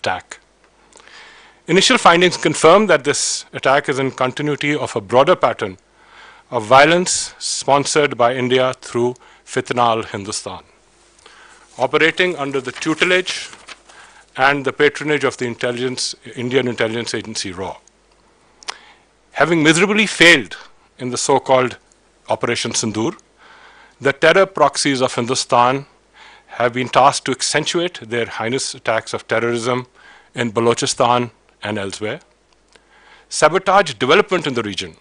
attack. Initial findings confirm that this attack is in continuity of a broader pattern of violence sponsored by India through Fitna al-Hindustan, operating under the tutelage and the patronage of the Indian intelligence agency RAW. Having miserably failed in the so-called Operation Sindoor, the terror proxies of Hindustan have been tasked to accentuate their heinous attacks of terrorism in Balochistan and elsewhere, sabotage development in the region,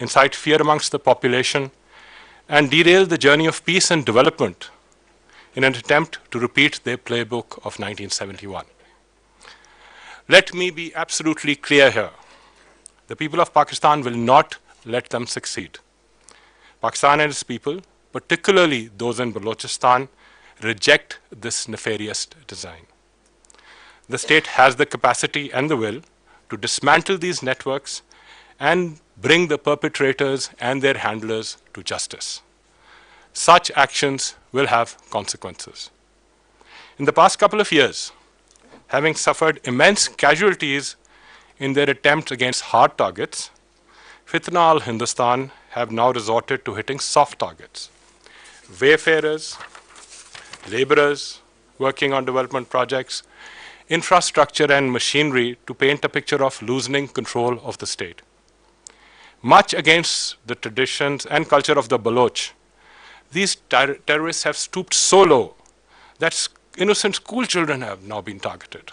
incite fear amongst the population, and derail the journey of peace and development in an attempt to repeat their playbook of 1971. Let me be absolutely clear here. The people of Pakistan will not let them succeed. Pakistan and its people, particularly those in Balochistan, reject this nefarious design. The state has the capacity and the will to dismantle these networks and bring the perpetrators and their handlers to justice. Such actions will have consequences. In the past couple of years, having suffered immense casualties in their attempts against hard targets, Fitna al-Hindustan have now resorted to hitting soft targets. Wayfarers, laborers working on development projects, infrastructure and machinery to paint a picture of loosening control of the state. Much against the traditions and culture of the Baloch, these terrorists have stooped so low that innocent school children have now been targeted.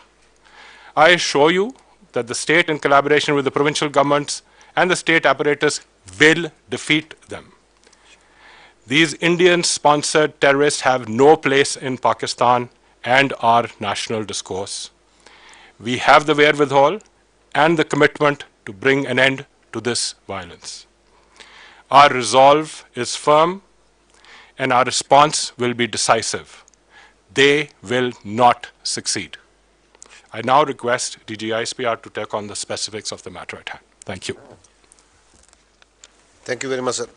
I assure you that the state, in collaboration with the provincial governments and the state apparatus, will defeat them. These Indian-sponsored terrorists have no place in Pakistan and our national discourse. We have the wherewithal and the commitment to bring an end to this violence. Our resolve is firm and our response will be decisive. They will not succeed. I now request DG ISPR to take on the specifics of the matter at hand. Thank you. Thank you very much, sir.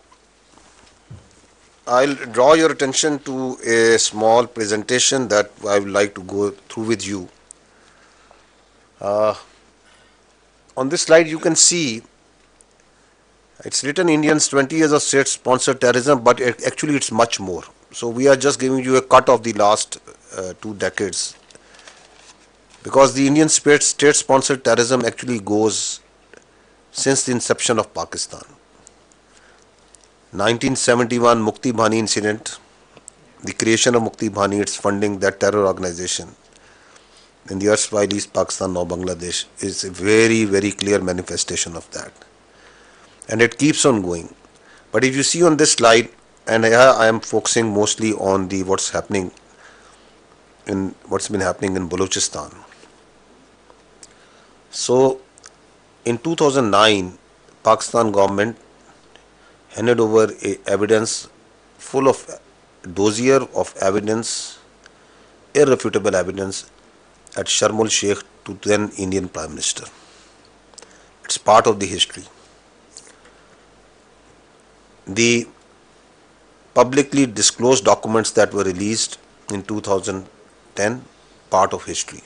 I'll draw your attention to a small presentation that I would like to go through with you. On this slide, you can see it's written Indians 20 years of state-sponsored terrorism, but actually it's much more. So we are just giving you a cut of the last 2 decades, because the Indian state-sponsored terrorism actually goes since the inception of Pakistan. 1971 Mukti Bhani incident, the creation of Mukti Bhani, its funding, that terror organization in the erstwhile East Pakistan, now Bangladesh, is a very, very clear manifestation of that. And it keeps on going. But if you see on this slide, and I am focusing mostly on the what's been happening in Balochistan. So in 2009, Pakistan government handed over evidence full of dossier of evidence, irrefutable evidence at Sharm el-Sheikh to then Indian Prime Minister. It's part of the history. The publicly disclosed documents that were released in 2010, part of history.